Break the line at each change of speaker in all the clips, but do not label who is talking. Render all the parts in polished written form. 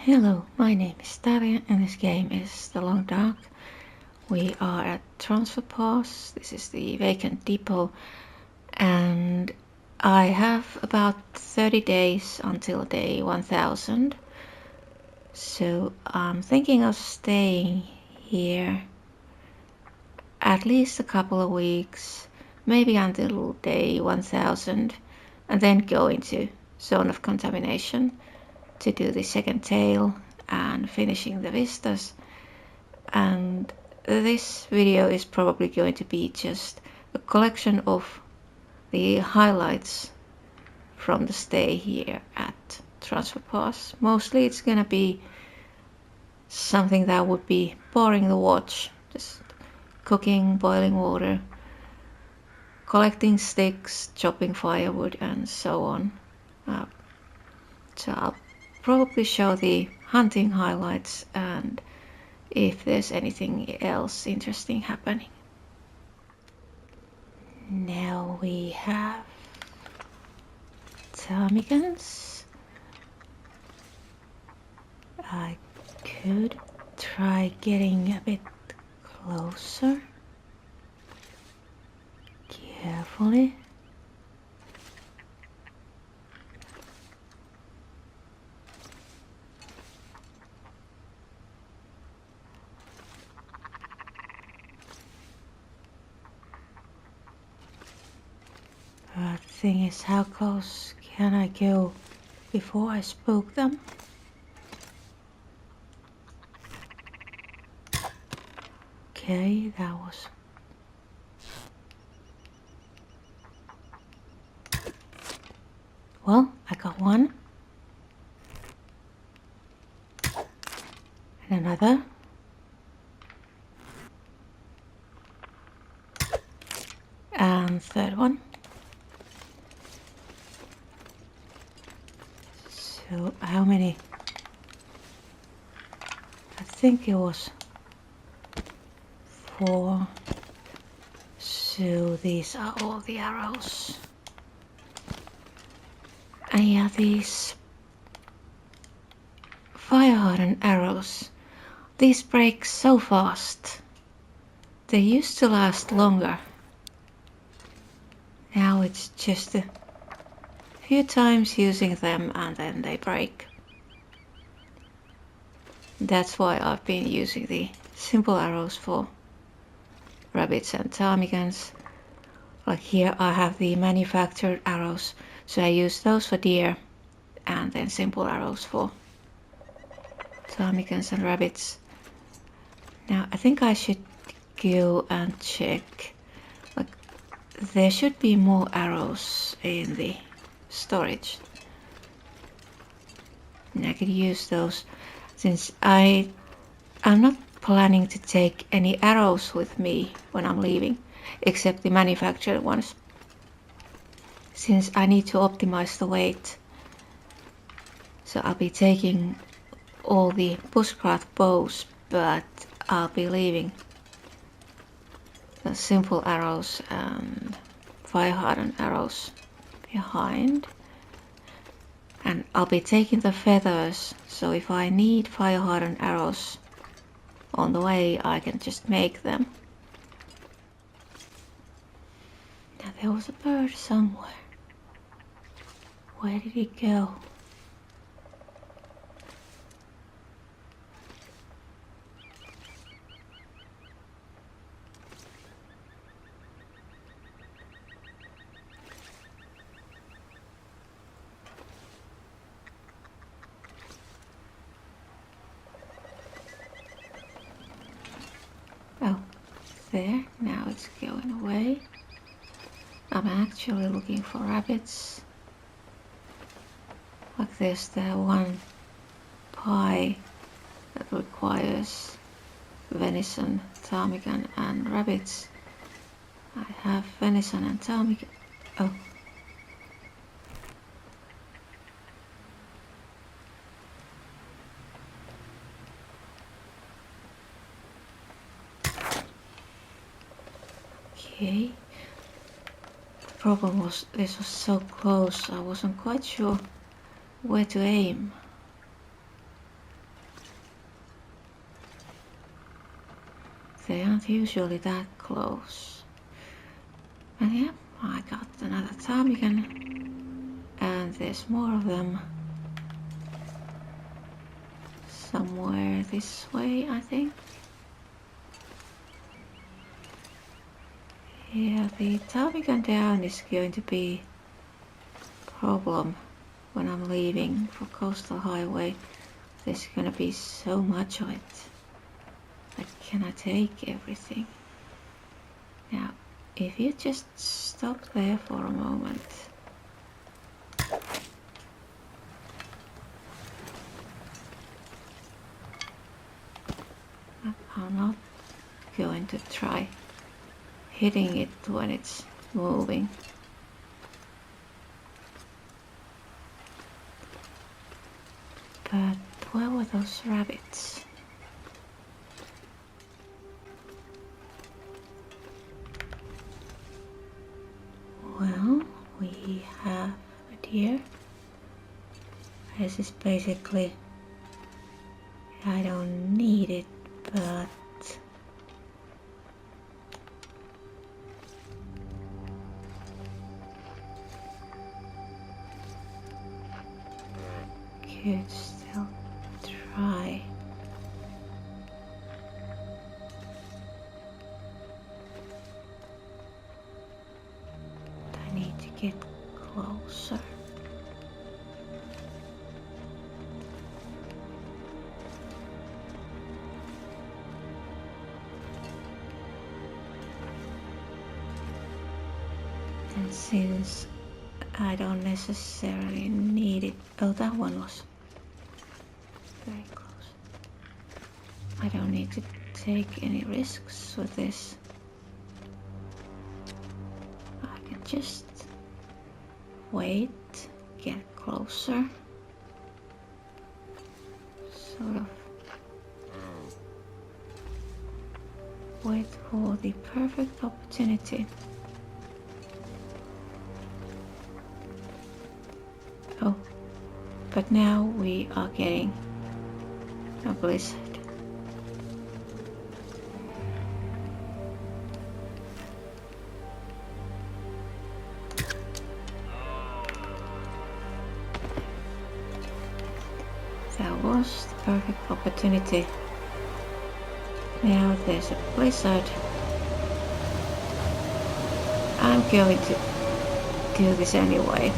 Hello, my name is Tarja and this game is The Long Dark. We are at Transfer Pass. This is the vacant depot and I have about 30 days until day 1000. So I'm thinking of staying here at least a couple of weeks, maybe until day 1000, and then go into Zone of Contamination to do the second tale and finishing the vistas. And this video is probably going to be just a collection of the highlights from the stay here at Transfer Pass. Mostly it's gonna be something that would be boring to watch, just cooking, boiling water, collecting sticks, chopping firewood and so on. So I'll probably show the hunting highlights and if there's anything else interesting happening. Now we have ptarmigans. I could try getting a bit closer. Carefully. But the thing is, how close can I go before I spook them? Okay, that was... Well, I got one. And another. And third one. So how many? I think it was 4. So these are all the arrows. And yeah, these fire hardened arrows, these break so fast. They used to last longer. Now it's just a few times using them and then they break. That's why I've been using the simple arrows for rabbits and ptarmigans. Like here I have the manufactured arrows, so I use those for deer and then simple arrows for ptarmigans and rabbits. Now I think I should go and check. Like there should be more arrows in the storage. And I could use those since I'm not planning to take any arrows with me when I'm leaving, except the manufactured ones, since I need to optimize the weight. So I'll be taking all the bushcraft bows, but I'll be leaving the simple arrows and fire hardened arrows behind. And I'll be taking the feathers, so if I need fire hardened arrows on the way, I can just make them. Now there was a bird somewhere. Where did he go? Oh, there, now it's going away. I'm actually looking for rabbits. Like there's the one pie that requires venison, ptarmigan and rabbits. I have venison and ptarmigan. Oh. Okay. The problem was this was so close, I wasn't quite sure where to aim. they aren't usually that close. And yeah, I got another ptarmigan, and there's more of them somewhere this way, I think. Yeah, the ptarmigan down is going to be a problem when I'm leaving for Coastal Highway. There's gonna be so much of it. I cannot take everything. Now, if you just stop there for a moment. I'm not going to try hitting it when it's moving. But where were those rabbits? Well, we have a deer. This is basically, I don't need it, but could still try. I need to get closer. And since I don't necessarily need it, oh, that one was very close. I don't need to take any risks with this. I can just wait, get closer, sort of wait for the perfect opportunity. Oh, but now we are getting a blizzard. That was the perfect opportunity. Now there's a blizzard. I'm going to do this anyway.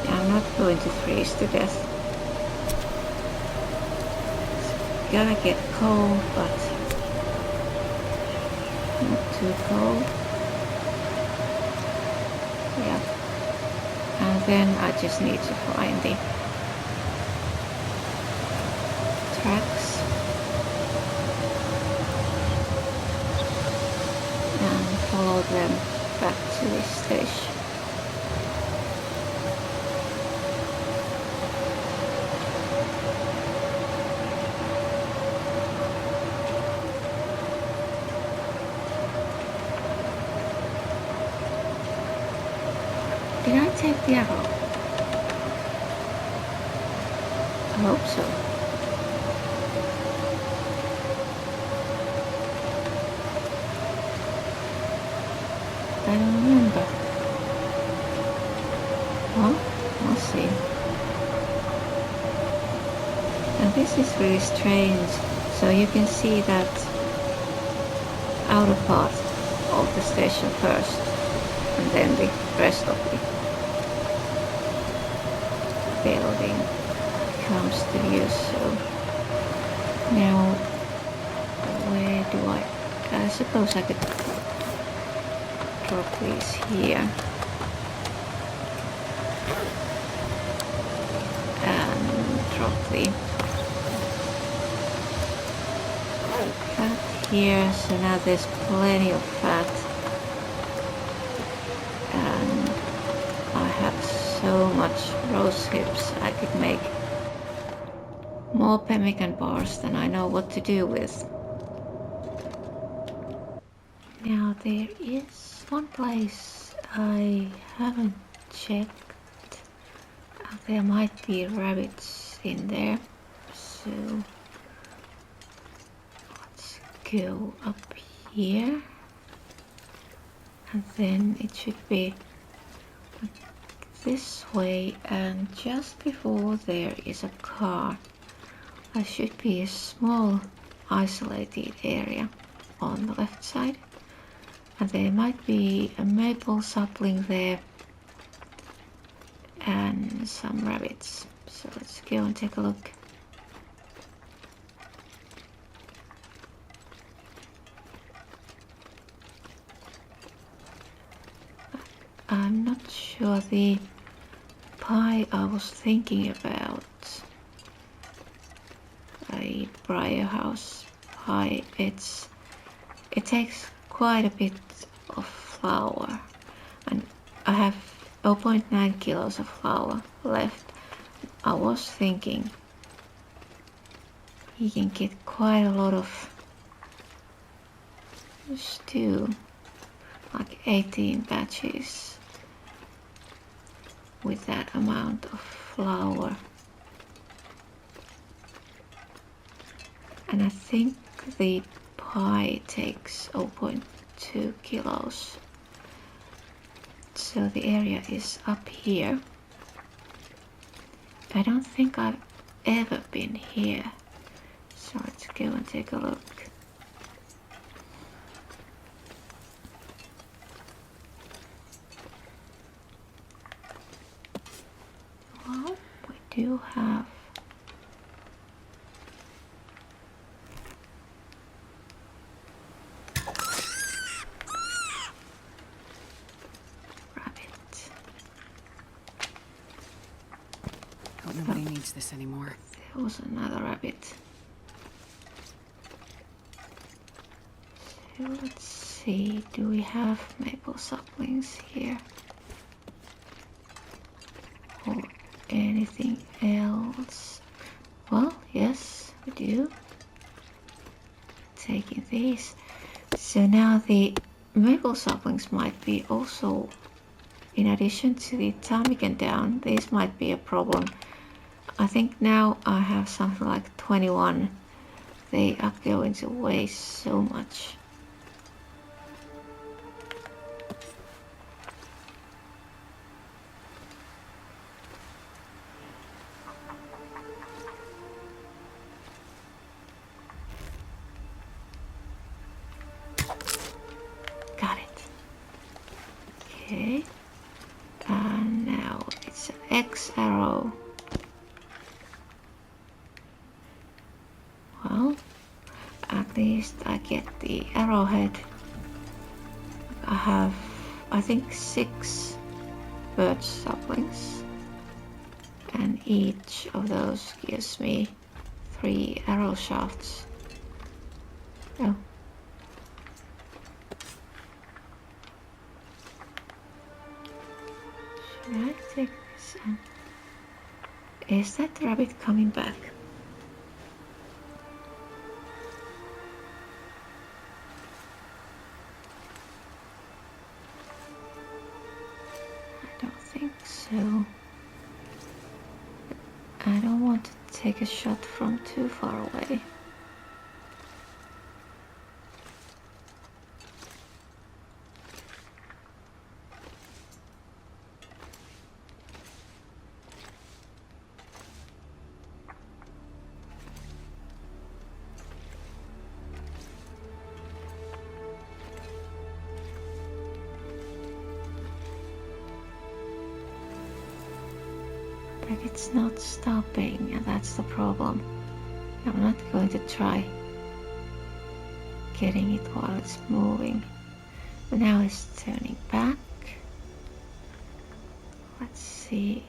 I'm not going to freeze to death. It's gonna get cold, but not too cold. Yeah. And then I just need to find the tracks and follow them back to the station. Did I take the arrow? I hope so. I don't remember. Well, we'll see. And this is really strange. So you can see that outer part of the station first, and then the rest of the building comes to view. So now where do I suppose I could drop these here and drop the fat here. So now there's plenty of fat, and I have so much rose hips. I could make more pemmican bars than I know what to do with. Now there is one place I haven't checked. There might be rabbits in there, so go up here, and then it should be this way, and just before there is a car. There should be a small isolated area on the left side, and there might be a maple sapling there and some rabbits. So let's go and take a look. I'm not sure the pie I was thinking about, a briar house pie, it takes quite a bit of flour, and I have 0.9 kilos of flour left. I was thinking you can get quite a lot of stew, like 18 batches with that amount of flour. And I think the pie takes 0.2 kilos. So the area is up here. I don't think I've ever been here. So let's go and take a look. Well, we do have
Nobody needs this anymore.
There was another rabbit. So let's see, do we have maple saplings here? Or anything else? Well, yes, we do. Taking these. So now the maple saplings might be also, in addition to the ptarmigan down, these might be a problem. I think now I have something like 21. They are going to waste so much. Got it. Okay. And now it's an X arrow. Well, at least I get the arrowhead. I have, I think, 6 birch saplings, and each of those gives me 3 arrow shafts. Oh. Should I take this and... Is that rabbit coming back? So I don't want to take a shot from too far away. But it's not stopping, and that's the problem. I'm not going to try getting it while it's moving. But now it's turning back. Let's see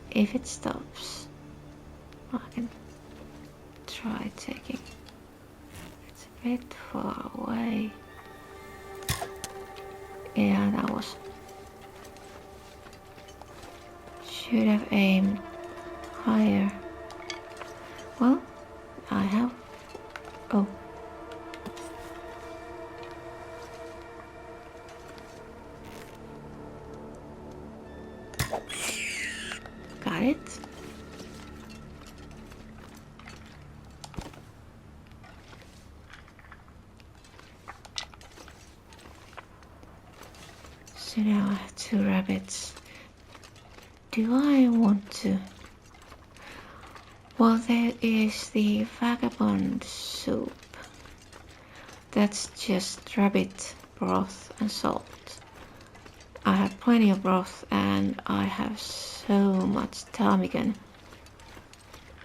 if it stops. I can try taking. It's a bit far away. Yeah, that was... Should have aimed higher. Well, I have... Oh. Got it. So now I have 2 rabbits. Do I want to? Well, there is the vagabond soup. That's just rabbit broth and salt. I have plenty of broth and I have so much ptarmigan.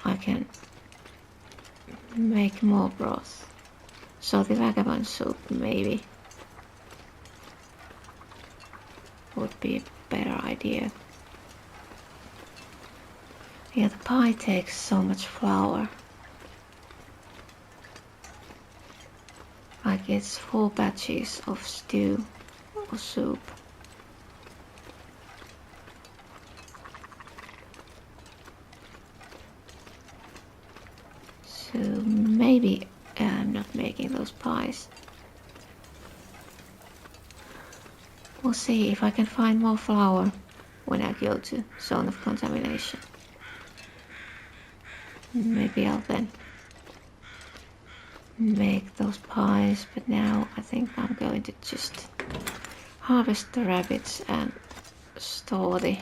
I can make more broth. So the vagabond soup maybe would be a better idea. Yeah, the pie takes so much flour. Like it's 4 batches of stew or soup. So maybe I'm not making those pies. We'll see if I can find more flour when I go to zone of contamination. Maybe I'll then make those pies, but now I think I'm going to just harvest the rabbits and store the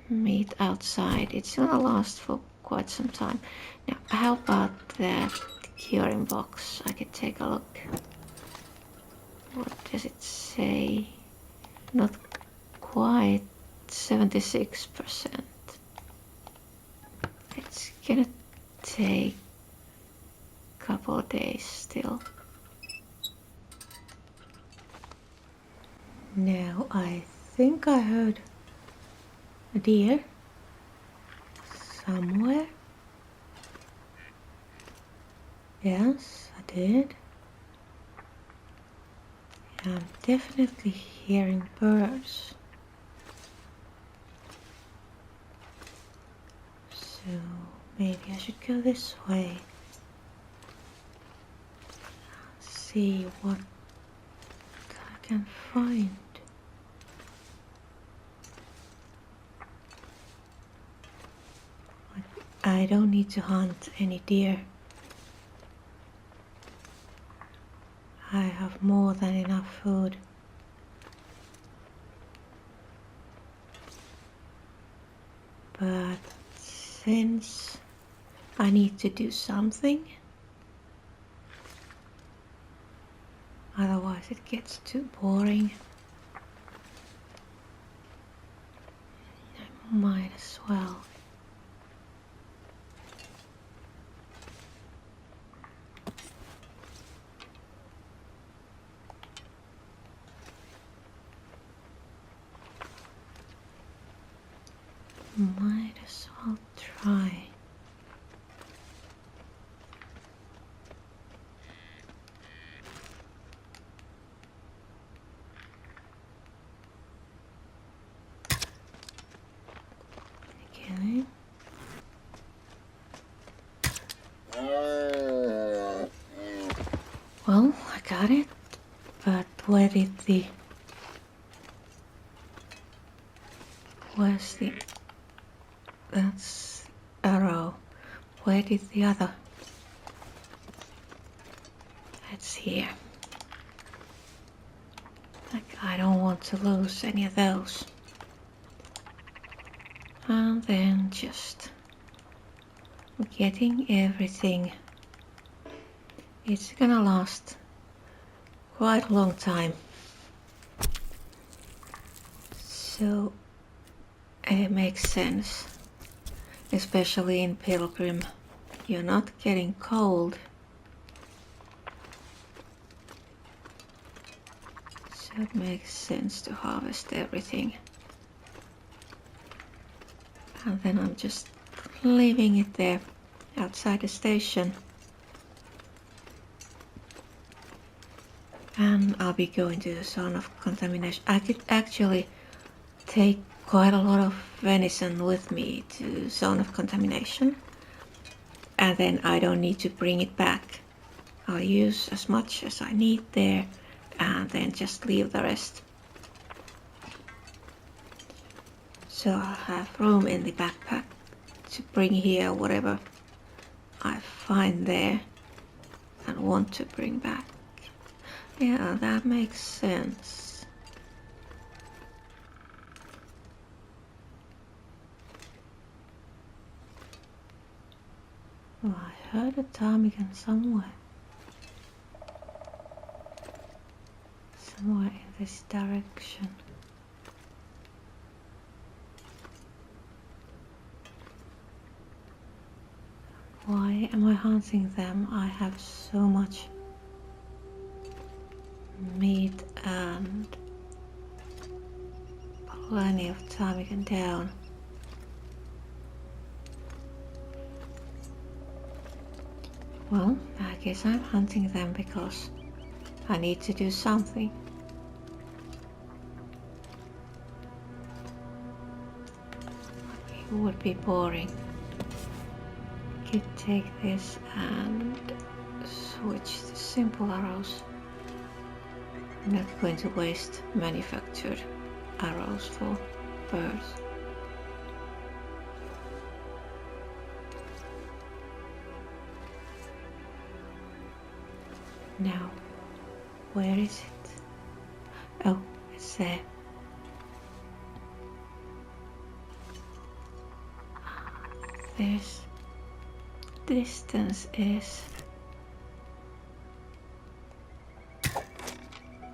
meat outside. It's gonna last for quite some time. Now, how about that curing box? I could take a look. What does it say? Not quite 76%. It's gonna take a couple of days still. Now I think I heard a deer somewhere. Yes, I did. I'm definitely hearing birds. So maybe I should go this way. See what I can find. I don't need to hunt any deer. I have more than enough food. But since I need to do something, otherwise it gets too boring, I might as well. Might as well try. Okay. Well, I got it, but where's the, that's arrow. Where did the other? It's here. Like, I don't want to lose any of those. And then just getting everything. It's gonna last quite a long time. So it makes sense. Especially in Pilgrim. You're not getting cold. So it makes sense to harvest everything. And then I'm just leaving it there outside the station. And I'll be going to the zone of contamination. I could actually take quite a lot of venison with me to zone of contamination. And then I don't need to bring it back. I'll use as much as I need there and then just leave the rest. So I'll have room in the backpack to bring here whatever I find there and want to bring back. Yeah, that makes sense. Oh, I heard a ptarmigan somewhere. Somewhere in this direction. Why am I hunting them? I have so much meat and plenty of ptarmigan down. Well, I guess I'm hunting them because I need to do something. It would be boring. Could take this and switch to simple arrows. I'm not going to waste manufactured arrows for birds. Now, where is it? Oh, it's there. This distance is...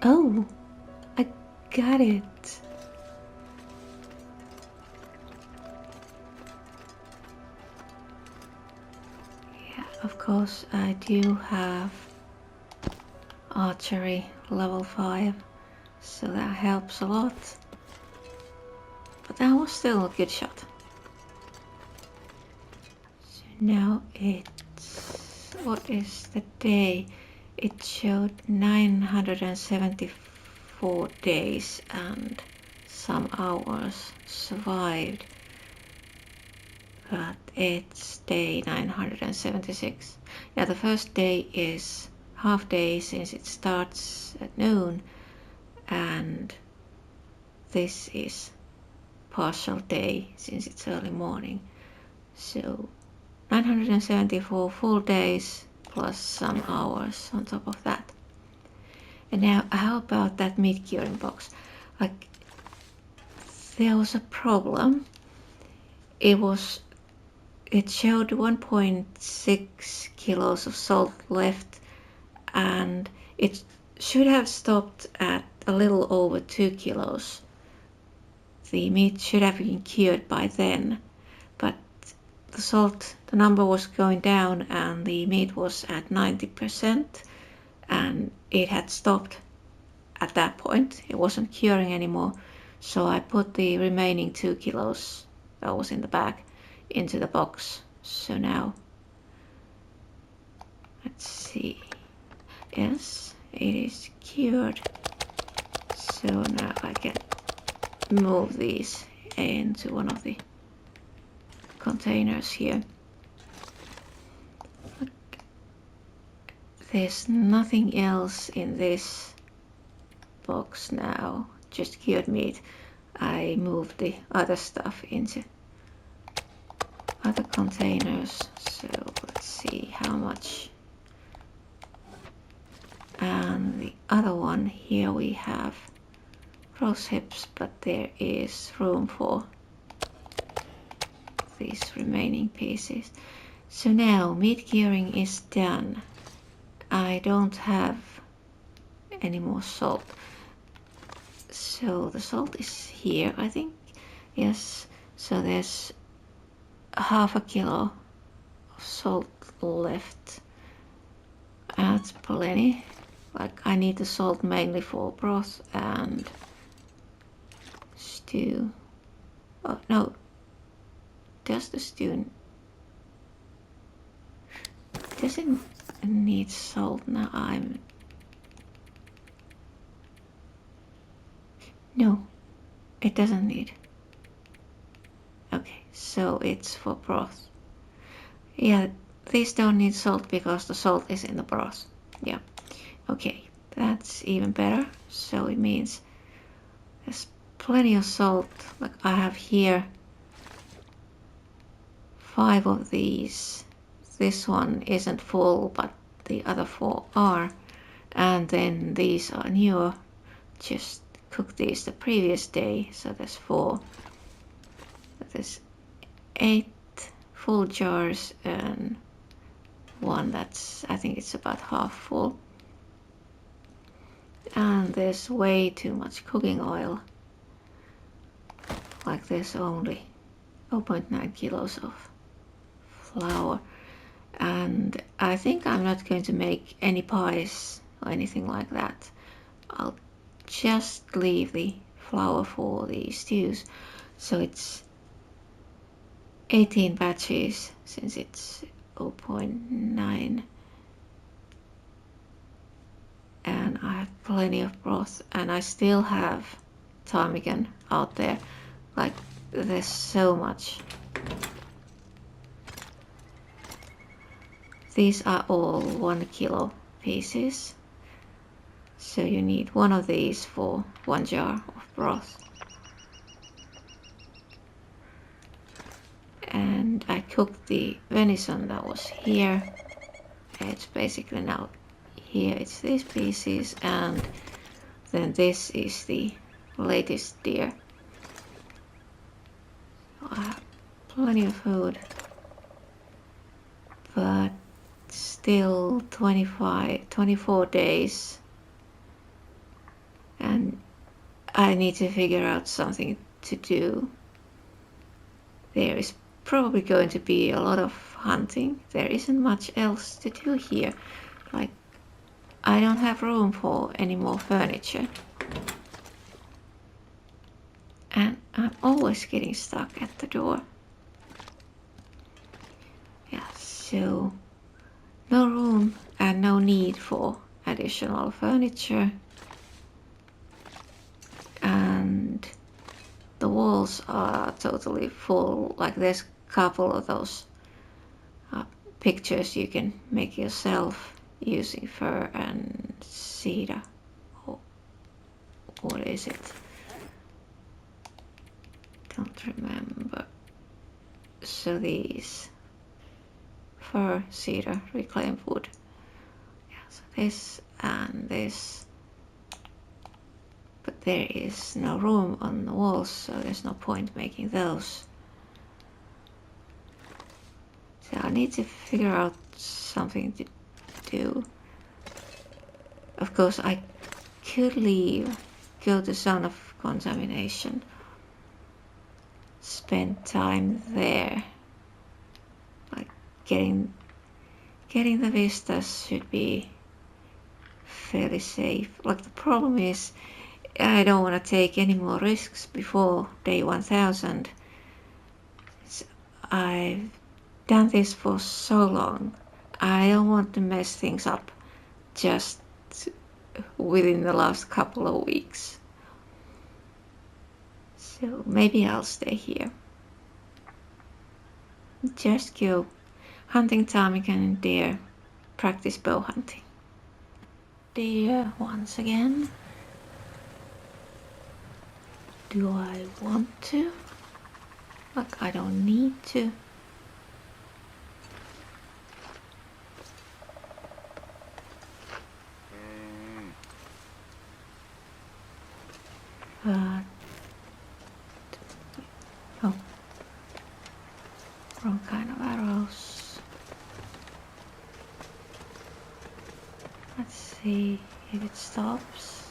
Oh, I got it. Yeah, of course I do have archery level 5, so that helps a lot. But that was still a good shot. So now it's... what is the day? It showed 974 days and some hours survived. But it's day 976. Yeah, the first day is half day since it starts at noon, and this is partial day since it's early morning. So 974 full days plus some hours on top of that. And now how about that meat curing box? Like, there was a problem. It showed 1.6 kilos of salt left, and it should have stopped at a little over 2 kilos. The meat should have been cured by then, but the number was going down and the meat was at 90%, and it had stopped at that point. It wasn't curing anymore, so I put the remaining 2 kilos that was in the bag into the box. So now, let's see. Yes, it is cured. So now I can move these into one of the containers here. Look, there's nothing else in this box now, just cured meat. I moved the other stuff into other containers. So let's see how much. And the other one here we have rose hips, but there is room for these remaining pieces. So now meat curing is done. I don't have any more salt. So the salt is here, I think. Yes, so there's half a kilo of salt left. That's plenty. Like, I need the salt mainly for broth and stew. Oh no, does the stew... does it need salt? Now no, it doesn't need. Okay, so it's for broth. Yeah, these don't need salt because the salt is in the broth. Yeah, okay, that's even better. So it means there's plenty of salt. Like, I have here 5 of these. This one isn't full, but the other 4 are. And then these are newer. Just cooked these the previous day, so there's 4. There's 8 full jars and one that's, I think it's about half full. And there's way too much cooking oil. Like there's only 0.9 kilos of flour. And I think I'm not going to make any pies or anything like that. I'll just leave the flour for the stews. So it's 18 batches since it's 0.9. And I have plenty of broth, and I still have ptarmigan out there. Like there's so much. These are all 1 kilo pieces, so you need one of these for 1 jar of broth. And I cooked the venison that was here. It's basically now here, it's these pieces, and then this is the latest deer. I have plenty of food, but still 24 days, and I need to figure out something to do. There is probably going to be a lot of hunting. There isn't much else to do here. Like, I don't have room for any more furniture. And I'm always getting stuck at the door. Yeah, so no room and no need for additional furniture. And the walls are totally full. Like there's a couple of those pictures you can make yourself using fir and cedar. Oh, what is it? Don't remember. So these fir, cedar, reclaimed wood. Yeah, so this and this. But there is no room on the walls, so there's no point making those. So I need to figure out something to do. Of course, I could leave, go to zone of contamination, spend time there. Like getting the vistas should be fairly safe. Like the problem is, I don't want to take any more risks before day 1000. I've done this for so long. I don't want to mess things up just within the last couple of weeks. So maybe I'll stay here. Just go hunting ptarmigan and deer, practice bow hunting. Deer once again. Do I want to? Like, I don't need to. But oh, wrong kind of arrows. Let's see if it stops.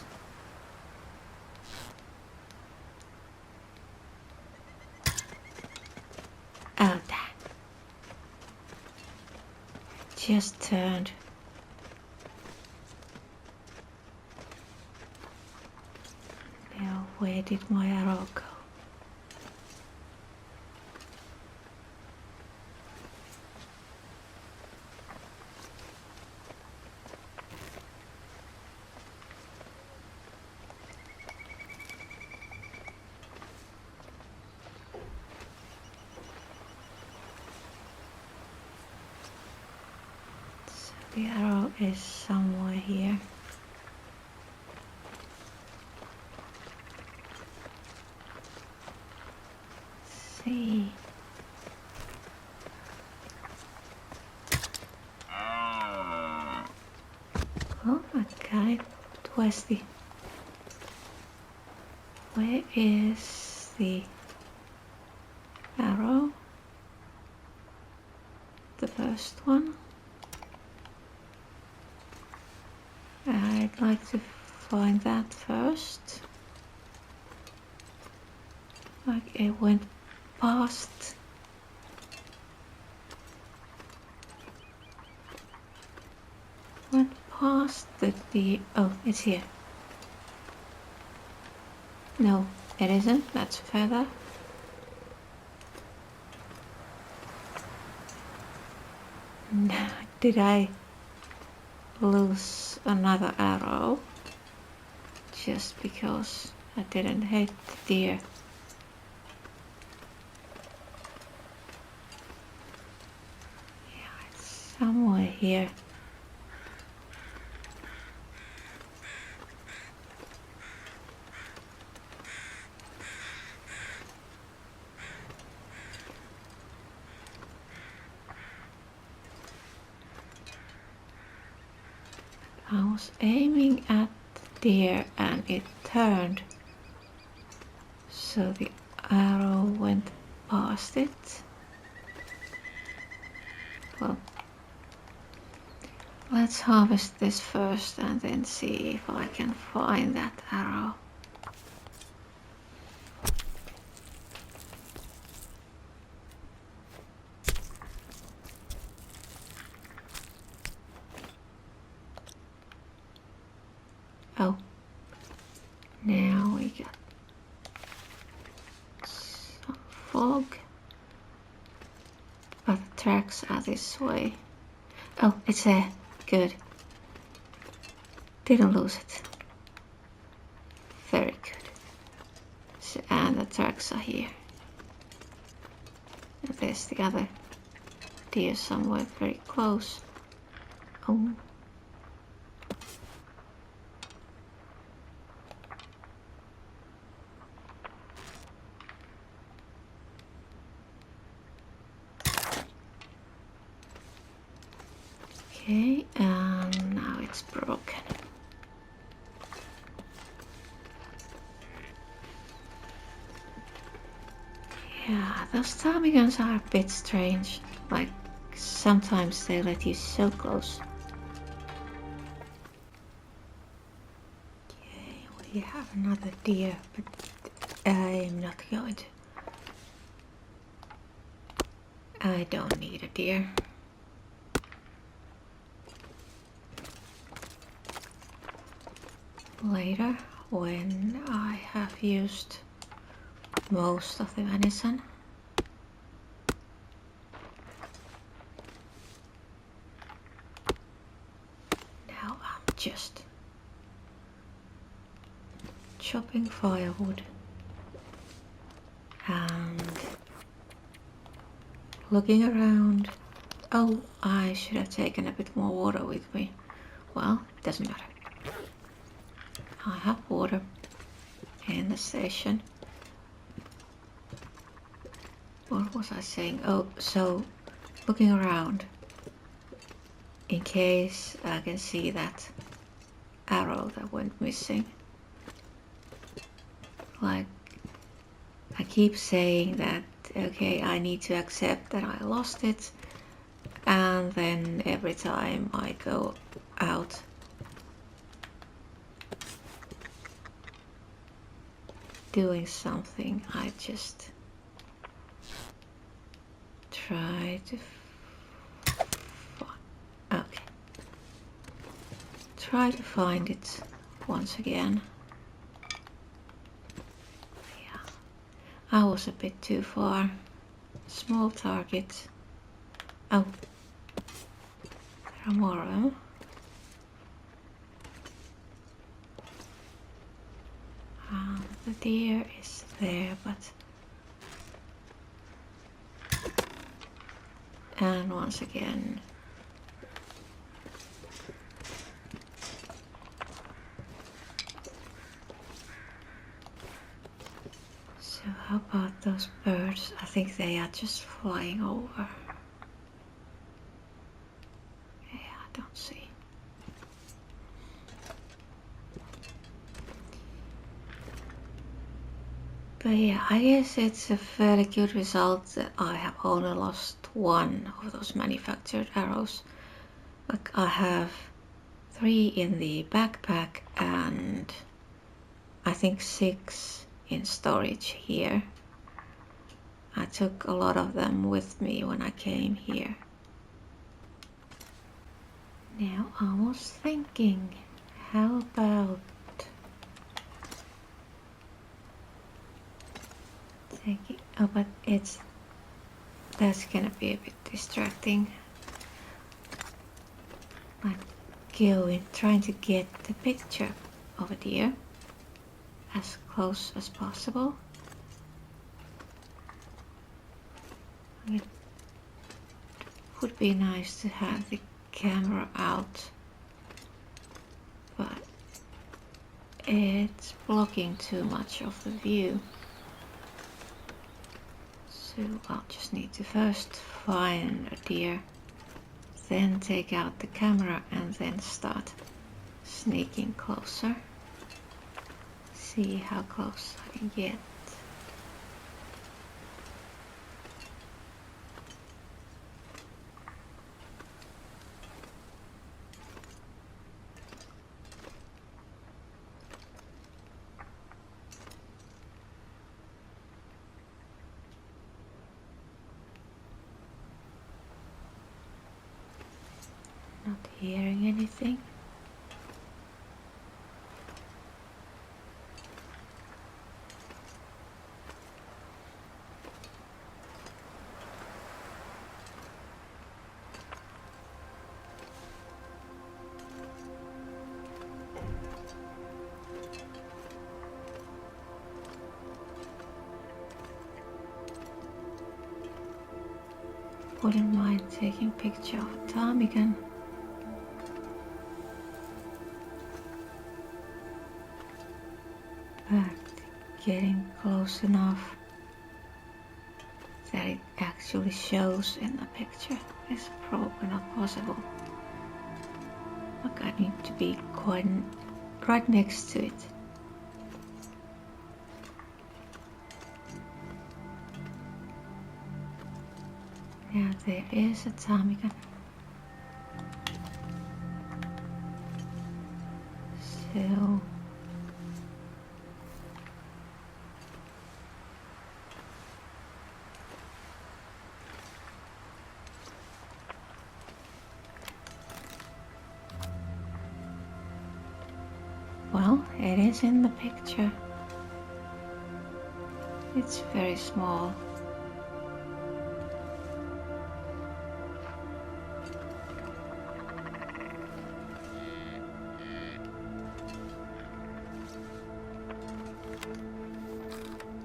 Oh, dang. Just turned. Now, where did my arrow go? The arrow is somewhere here. Let's see. Oh, okay. Where is the arrow? The first one. I'd like to find that first. Like it went past. Went past the oh, it's here. No, it isn't. That's a feather. Did I lose another arrow just because I didn't hit the deer? Yeah, it's somewhere here. I was aiming at the deer and it turned, so the arrow went past it. Well, let's harvest this first and then see if I can find that arrow. Oh, now we got some fog, but the tracks are this way. Oh, it's there. Good. Didn't lose it. Very good. So, and the tracks are here. And there's the other deer somewhere very close. Oh. Okay, and now it's broken. Yeah, those ptarmigans are a bit strange. Like, sometimes they let you so close. Okay, we have another deer, but I'm not going to. I don't need a deer. Later, when I have used most of the venison. Now I'm just chopping firewood and looking around. Oh, I should have taken a bit more water with me. Well, it doesn't matter. I have water in the station. What was I saying? Oh, so looking around in case I can see that arrow that went missing. Like, I keep saying that, okay, I need to accept that I lost it, and then every time I go out doing something, I just try to find it once again. Yeah, I was a bit too far. Small target. Oh, there are more of them. The deer is there, but and once again so how about those birds? I think they are just flying over. Yeah, I don't see. But yeah, I guess it's a fairly good result that I have only lost one of those manufactured arrows. Like, I have 3 in the backpack and I think 6 in storage here. I took a lot of them with me when I came here. Now I was thinking, how about taking, oh, but that's gonna be a bit distracting. Like trying to get the picture of a deer as close as possible. It would be nice to have the camera out, but it's blocking too much of the view. So I'll just need to first find a deer, then take out the camera and then start sneaking closer. See how close I can get. Not hearing anything. Wouldn't mind taking a picture of a ptarmigan. But getting close enough that it actually shows in the picture is probably not possible. Look, I need to be quite right next to it. Yeah, there is a ptarmigan. So well, it is in the picture. It's very small.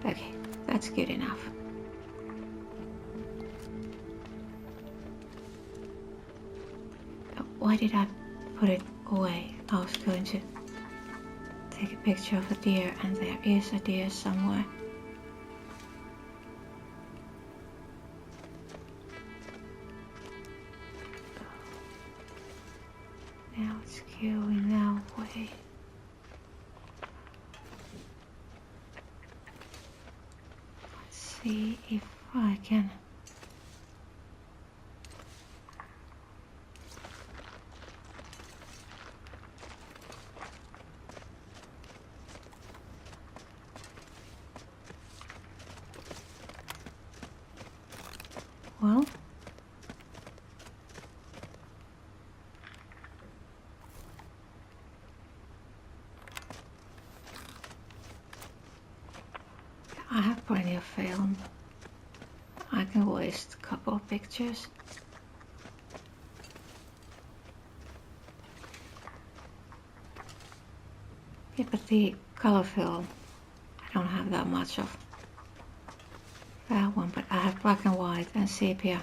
Okay, that's good enough. Why did I put it away? I was going to take a picture of a deer, and there is a deer somewhere. Now it's going that way. Let's see if I can. Well, I have plenty of film. I can waste a couple of pictures. Yeah, but the color film, I don't have that much of that one, but I have black and white and sepia.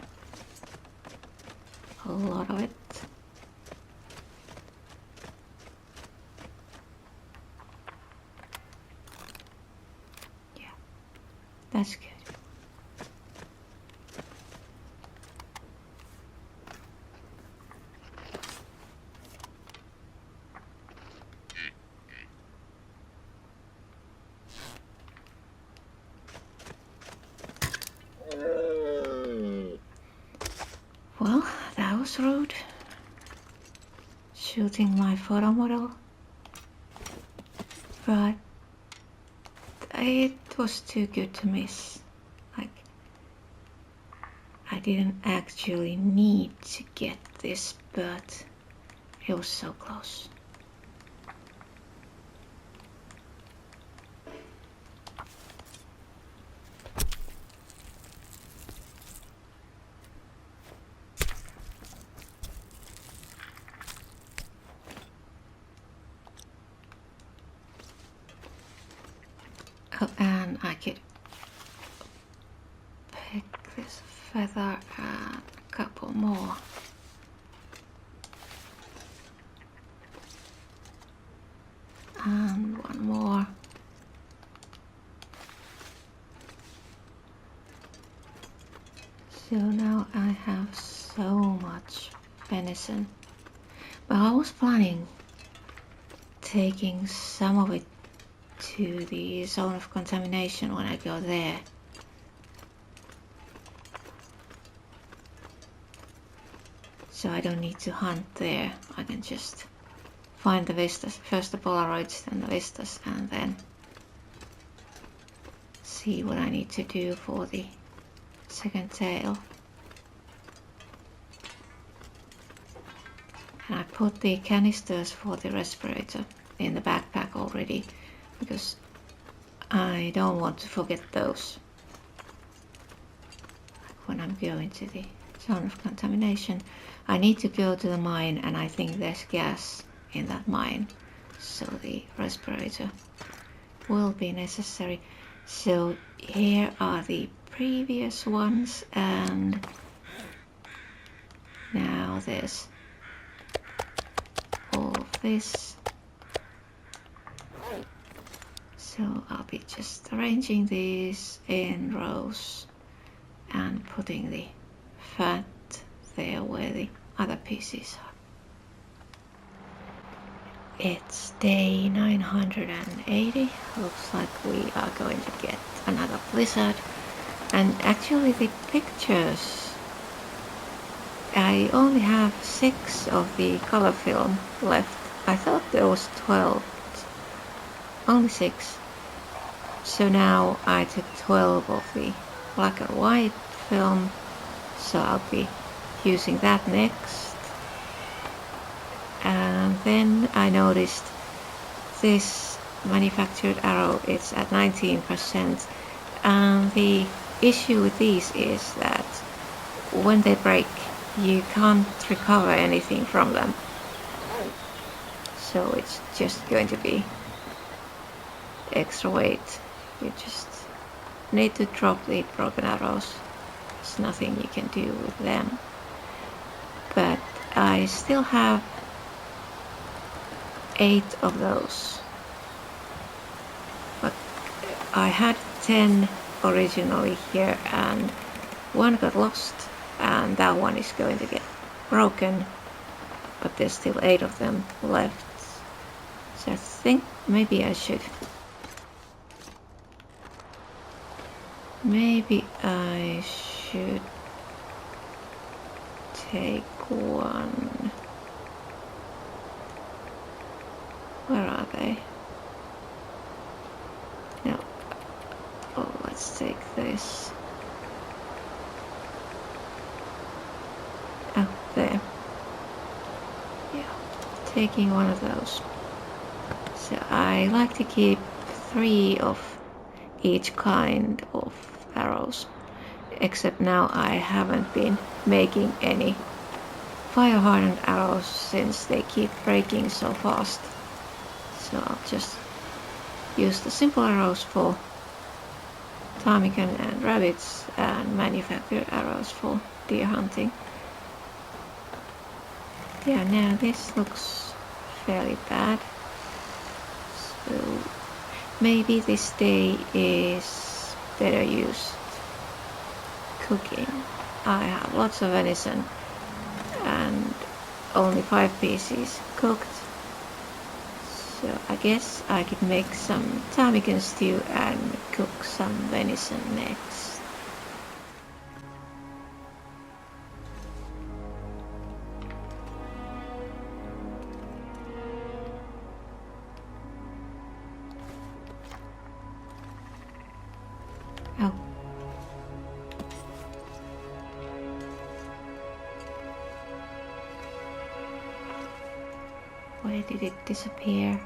A lot of it. Yeah, that's good. Well, that was rude. shooting my photo model, but it was too good to miss. Like, I didn't actually need to get this, but it was so close. Oh, and I could pick this feather and a couple more. And one more. So now I have so much venison. But I was planning taking some of it to the zone of contamination when I go there. So I don't need to hunt there. I can just find the vistas, first the Polaroids, then the vistas, and then see what I need to do for the second tail. And I put the canisters for the respirator in the backpack already because I don't want to forget those when I'm going to the zone of contamination. I need to go to the mine, and I think there's gas in that mine, so the respirator will be necessary. So here are the previous ones, and now there's all of this. So I'll be just arranging these in rows and putting the fat there where the other pieces are. It's day 980. Looks like we are going to get another blizzard. And actually the pictures, I only have 6 of the color film left. I thought there was 12. Only 6. So now I took 12 of the black and white film, so I'll be using that next. And then I noticed this manufactured arrow is at 19%, and the issue with these is that when they break you can't recover anything from them, so it's just going to be extra weight. You just need to drop the broken arrows. There's nothing you can do with them. But I still have 8 of those. But I had 10 originally here, and one got lost, and that one is going to get broken. But there's still 8 of them left. So I think maybe I should take one. Where are they? No. Oh, let's take this. Oh, there. Yeah, taking one of those. So I like to keep 3 of each kind of arrows, except now I haven't been making any fire hardened arrows since they keep breaking so fast. So I'll just use the simple arrows for ptarmigan and rabbits, and manufactured arrows for deer hunting. Yeah, now this looks fairly bad. So maybe this day is better used cooking. I have lots of venison and only 5 pieces cooked. So I guess I could make some ptarmigan stew and cook some venison next. Where did it disappear?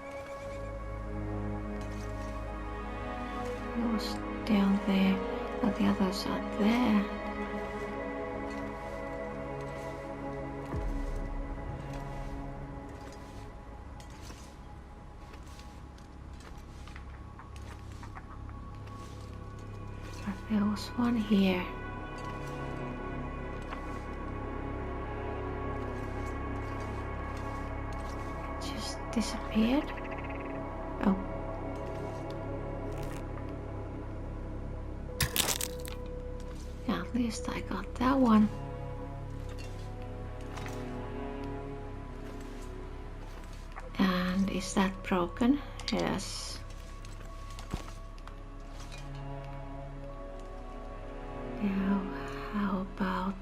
It was down there, but the others are there. But there was one here. It just disappeared. Oh. Yeah, at least I got that one. And is that broken? Yes. Now, how about...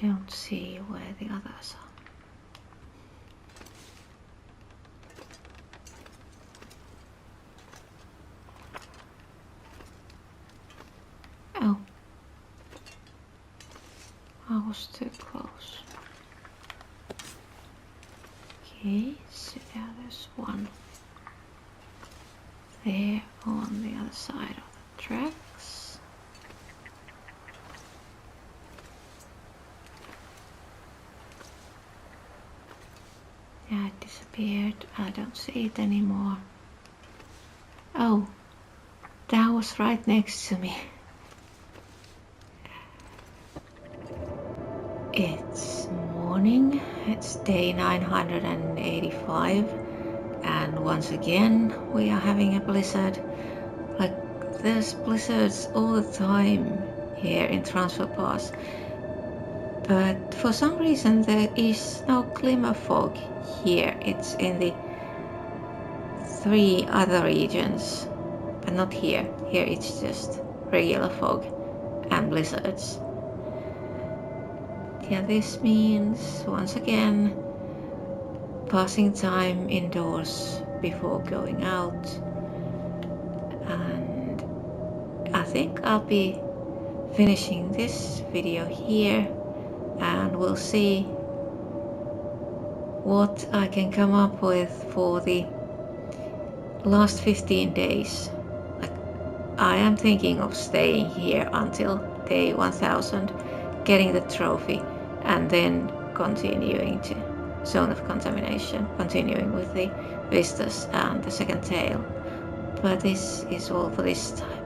Don't see where the others are. Oh, I was too close. Okay, so yeah, there's one there on the other side of the tracks. Yeah, it disappeared. I don't see it anymore. Oh, that was right next to me. It's morning, it's day 985, and once again we are having a blizzard. Like, there's blizzards all the time here in Transfer Pass, but for some reason there is no glimmer fog here. It's in the 3 other regions, but not here. Here it's just regular fog and blizzards. Yeah, this means, once again, passing time indoors before going out. And I think I'll be finishing this video here, and we'll see what I can come up with for the last 15 days. Like, I am thinking of staying here until day 1000, getting the trophy, and then continuing to Zone of Contamination, continuing with the Vistas and the second tail. But this is all for this time.